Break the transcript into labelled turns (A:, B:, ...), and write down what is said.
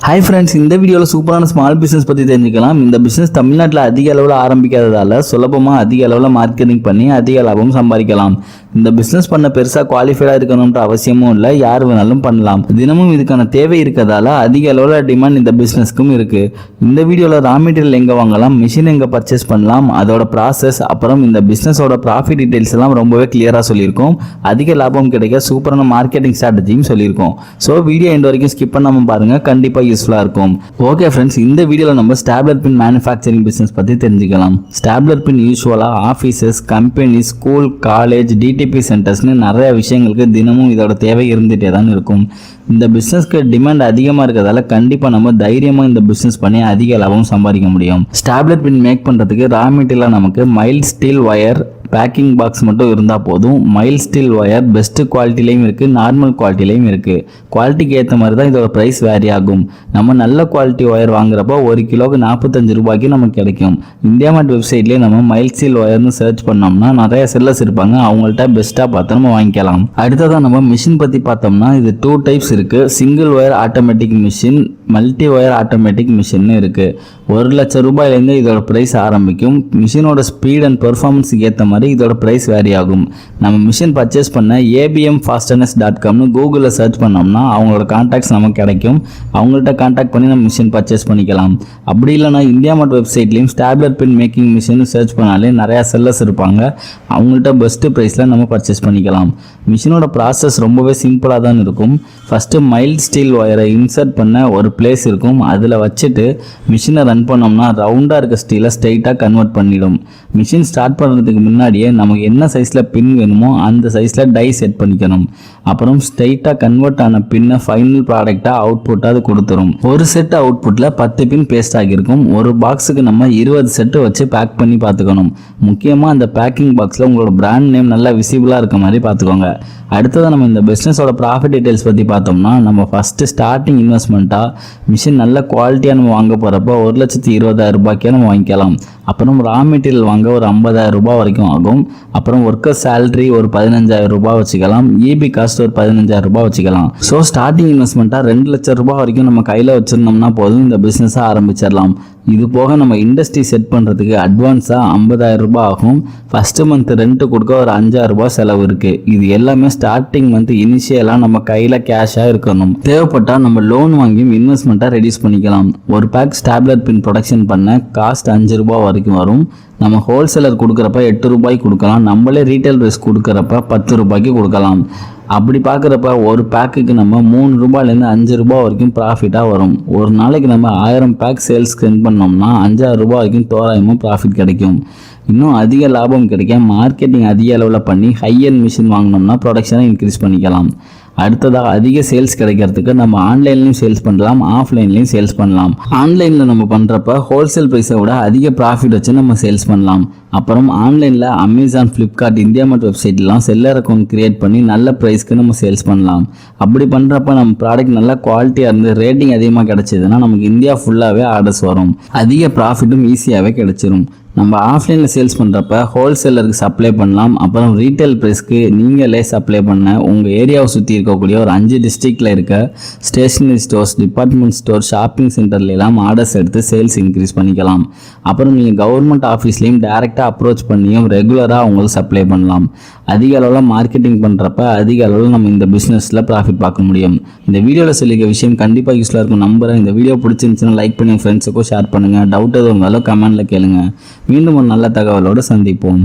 A: Hi friends, இந்த வீடியோவில் சூப்பரான ஸ்மால் பிஸ்னஸ் பற்றி தெரிஞ்சுக்கலாம். இந்த பிஸ்னஸ் தமிழ்நாட்டில் அதிக அளவில் ஆரம்பிக்காததால் சுலபமாக அதிக அளவில் மார்க்கெட்டிங் பண்ணி அதிக லாபம் சம்பாதிக்கலாம். இந்த பிஸ்னஸ் பண்ண பெருசாக குவாலிஃபைடாக இருக்கணுன்ற அவசியமும் இல்லை, யார் வேணாலும் பண்ணலாம். தினமும் இதுக்கான தேவை இருக்கிறதால அதிக அளவில் டிமாண்ட் இந்த பிஸ்னஸ்க்கும் இருக்குது. இந்த வீடியோவில் ரா மெட்டீரியல் எங்கே வாங்கலாம், மிஷின் எங்கே பர்ச்சேஸ் பண்ணலாம், அதோட ப்ராசஸ், அப்புறம் இந்த பிஸ்னஸோட ப்ராஃபிட் டீட்டெயில்ஸ் எல்லாம் ரொம்பவே கிளியராக சொல்லியிருக்கோம். அதிக லாபம் கிடைக்க சூப்பரான மார்க்கெட்டிங் ஸ்ட்ராட்டஜியும் சொல்லியிருக்கோம். ஸோ வீடியோ எண்ட் வரைக்கும் ஸ்கிப் பண்ணாமல் பாருங்கள், கண்டிப்பாக யூஸ்ஃபுல்லாக இருக்கும். ஓகே ஃப்ரெண்ட்ஸ், இந்த வீடியோவில் நம்ம ஸ்டாப்லர் பின் மேனுஃபேக்சரிங் பிஸ்னஸ் பற்றி தெரிஞ்சுக்கலாம். ஸ்டாப்லர் பின் யூஸ்வலாக offices, company, school, college, DTP சென்டர்ஸ்னு நிறைய விஷயங்களுக்கு தினமும் இதோட தேவை இருந்துகிட்டே தான் இருக்கும். இந்த பிஸ்னஸ்க்கு டிமாண்ட் அதிகமாக இருக்கிறதால கண்டிப்பாக நம்ம தைரியமாக இந்த பிஸ்னஸ் பண்ணி அதிக லாபம் சம்பாதிக்க முடியும். ஸ்டாப்லர் பின் மேக் பண்ணுறதுக்கு ரா மெட்டீரியலாக நமக்கு mild steel wire, packing box மட்டும் இருந்தால் போதும். மைல்ட் ஸ்டீல் ஒயர் பெஸ்ட் குவாலிட்டிலையும் இருக்குது, நார்மல் குவாலிட்டிலையும் இருக்குது. குவாலிட்டிக்கு ஏற்ற மாதிரி தான் இதோட ப்ரைஸ் வேரி ஆகும். நம்ம நல்ல குவாலிட்டி ஒயர் வாங்குறப்போ 1 கிலோக்கு 45 ரூபாய்க்கு நமக்கு கிடைக்கும். இந்தியா மார்ட் வெப்சைட்லேயே நம்ம மைல்ட் ஸ்டீல் ஒயர்னு சர்ச் பண்ணோம்னா நிறைய செல்லர்ஸ் இருப்பாங்க, அவங்கள்ட்ட பெஸ்ட்டாக பார்த்து நம்ம வாங்கிக்கலாம். அடுத்ததான் நம்ம மிஷின் பற்றி பார்த்தோம்னா இது 2 டைப்ஸ் இருக்குது. Single wire automatic machine, multi wire automatic machine இருக்குது. 1 லட்சம் ரூபாயிலேருந்து இதோட ப்ரைஸ் ஆரம்பிக்கும். மிஷினோட ஸ்பீட் அண்ட் பெர்ஃபார்மன்ஸுக்கு ஏற்ற மாதிரி இதோட ப்ரைஸ் வேரி ஆகும். நம்ம மிஷின் பர்ச்சேஸ் பண்ண abmfastness.comனு கூகுளில் சர்ச் பண்ணோம்னா அவங்களோட கான்டாக்ட்ஸ் நமக்கு கிடைக்கும். அவங்கள்ட்ட கான்டாக்ட் பண்ணி நம்ம மிஷின் பர்ச்சேஸ் பண்ணிக்கலாம். அப்படி இல்லைனா இந்தியா மார்ட் வெப்சைட்லேயும் stapler pin making machine search பண்ணாலே நிறையா செல்லர்ஸ் இருப்பாங்க, அவங்கள்ட்ட பெஸ்ட்டு ப்ரைஸில் நம்ம பர்ச்சேஸ் பண்ணிக்கலாம். மிஷினோட ப்ராசஸ் ரொம்பவே சிம்பிளாக தான் இருக்கும். ஃபஸ்ட்டு மைல்ட் ஸ்டீல் ஒயரை இன்சர்ட் பண்ண ஒரு பிளேஸ் இருக்கும், அதில் வச்சுட்டு மிஷினை ரன் பண்ணோம்னா ரவுண்டாக இருக்க ஸ்டீலை ஸ்ட்ரைட்டாக கன்வெர்ட் பண்ணிடும். மிஷின் ஸ்டார்ட் பண்ணுறதுக்கு முன்னாடியே நமக்கு என்ன சைஸில் பின் வேணுமோ அந்த சைஸில் டை செட் பண்ணிக்கணும். அப்புறம் ஸ்ட்ரைட்டாக கன்வெர்ட் ஆன பின்னை ஃபைனல் ப்ராடக்டாக அவுட்புட்டாக அது கொடுத்துரும். ஒரு செட் அவுட்புட்டில் 10 பின் பேஸ்ட் ஆகியிருக்கும். ஒரு பாக்ஸுக்கு நம்ம 20 செட்டு வச்சு பேக் பண்ணி பார்த்துக்கணும். முக்கியமாக அந்த பேக்கிங் பாக்ஸில் உங்களோட பிராண்ட் நேம் நல்லா விசிபிளாக இருக்க மாதிரி பார்த்துக்கோங்க. அடுத்ததாக நம்ம இந்த பிஸ்னஸோட ப்ராஃபிட் டீட்டெயில்ஸ் பற்றி பார்த்தோம்னா நம்ம ஃபஸ்ட்டு ஸ்டார்டிங் இன்வெஸ்ட்மெண்ட்டாக மிஷின் நல்ல குவாலிட்டியாக நம்ம வாங்க போகிறப்ப 1,20,000 ரூபாய்க்கே நம்ம வாங்கிக்கலாம். அப்புறம் ரா மெட்டீரியல் வாங்க ஒரு 50,000 ரூபாய் வரைக்கும் ஆகும். அப்புறம் ஒர்க்கர் சேலரி ஒரு 15,000 ரூபாய் வச்சுக்கலாம். இபி காஸ்ட் ஒரு 15,000 ரூபாய் வச்சுக்கலாம். ஸோ ஸ்டார்டிங் இன்வெஸ்ட்மெண்ட்டாக 2 லட்சம் ரூபாய் வரைக்கும் நம்ம கையில் வச்சுருந்தோம்னா போதும், இந்த பிஸ்னஸை ஆரம்பிச்சிடலாம். இது போக நம்ம இண்டஸ்ட்ரி செட் பண்ணுறதுக்கு அட்வான்ஸாக 50,000 ரூபாய் ஆகும். ஃபஸ்ட்டு மந்த் ரெண்ட்டு கொடுக்க ஒரு 5,000 ரூபாய் செலவு இருக்குது. இது எல்லாமே ஸ்டார்டிங் மந்த் இனிஷியலாக நம்ம கையில் கேஷாக இருக்கணும். தேவைப்பட்டால் நம்ம லோன் வாங்கியும் இன்வெஸ்ட்மெண்ட்டாக ரெடியூஸ் பண்ணிக்கலாம். ஒரு பேக் ஸ்டாப்லர் பின் ப்ரொடக்ஷன் பண்ண காஸ்ட் 5 ரூபாய் வரைக்கும் வரும். நம்ம ஹோல்சேலர் கொடுக்குறப்ப 8 ரூபாய்க்கு கொடுக்கலாம். நம்மளே ரீட்டைல் ப்ரைஸ் கொடுக்குறப்ப 10 ரூபாய்க்கு கொடுக்கலாம். அப்படி பார்க்குறப்ப ஒரு பேக்குக்கு நம்ம 3 ரூபாயிலேருந்து 5 ரூபாய் வரைக்கும் ப்ராஃபிட்டாக வரும். ஒரு நாளைக்கு நம்ம 1000 பேக் சேல்ஸ் ஸ்பெண்ட் பண்ணோம்னா 5,000 ரூபாய் வரைக்கும் தோராயமாக ப்ராஃபிட் கிடைக்கும். இன்னும் அதிக லாபம் கிடைக்க மார்க்கெட்டிங் அதிக அளவில் பண்ணி ஹை அண்ட் மிஷின் வாங்கினோம்னா ப்ரொடக்ஷனை இன்க்ரீஸ் பண்ணிக்கலாம். அடுத்ததாக அதிக சேல்ஸ் கிடைக்கிறதுக்கு நம்ம ஆன்லைன்லையும் சேல்ஸ் பண்ணலாம், ஆஃப்லைன்லையும் சேல்ஸ் பண்ணலாம். ஆன்லைனில் நம்ம பண்ணுறப்ப ஹோல்சேல் ப்ரைஸை விட அதிக ப்ராஃபிட் வச்சு நம்ம சேல்ஸ் பண்ணலாம். அப்புறம் ஆன்லைனில் அமேசான், ஃப்ளிப்கார்ட், இந்தியா மார்ட் வெப்சைட்லாம் செல்லர் அக்கௌண்ட் கிரியேட் பண்ணி நல்ல ப்ரைஸ்க்கு நம்ம சேல்ஸ் பண்ணலாம். அப்படி பண்ணுறப்ப நம்ம ப்ராடக்ட் நல்லா குவாலிட்டியாக இருந்து ரேட்டிங் அதிகமாக கிடச்சிதுன்னா நமக்கு இந்தியா ஃபுல்லாகவே ஆர்டர்ஸ் வரும். அதிக ப்ராஃபிட்டும் ஈஸியாகவே கிடைச்சிரும். நம்ம ஆஃப்லைனில் சேல்ஸ் பண்ணுறப்ப ஹோல்சேலருக்கு சப்ளை பண்ணலாம். அப்புறம் ரீட்டைல் ப்ரைஸ்க்கு நீங்களே சப்ளை பண்ண உங்கள் ஏரியாவை சுற்றி இருக்கக்கூடிய ஒரு 5 டிஸ்ட்ரிக்டில் இருக்க stationery stores, department store, shopping சென்டர்லாம் ஆர்டர்ஸ் எடுத்து சேல்ஸ் இன்க்ரீஸ் பண்ணிக்கலாம். அப்புறம் நீங்கள் கவர்மெண்ட் ஆஃபீஸ்லேயும் டைரெக்டாக அப்ரோச் பண்ணியும் ரெகுலராக அவங்களுக்கு சப்ளை பண்ணலாம். அதிக அளவில் மார்க்கெட்டிங் பண்ணுறப்ப அதிக அளவில் நம்ம இந்த பிஸ்னஸில் ப்ராஃபிட் பார்க்க முடியும். இந்த வீடியோவில் சொல்லிக்க விஷயம் கண்டிப்பாக யூஸ்ஃபுல்லாக இருக்கும் நம்புகிறேன். இந்த வீடியோ பிடிச்சிருந்துச்சுன்னா லைக் பண்ணி ஃப்ரெண்ட்ஸுக்கும் ஷேர் பண்ணுங்கள். டவுட் எதுவும் இருந்தாலும் கமெண்ட்டில் கேளுங்க. மீண்டும் ஒரு நல்ல தகவலோடு சந்திப்போம்.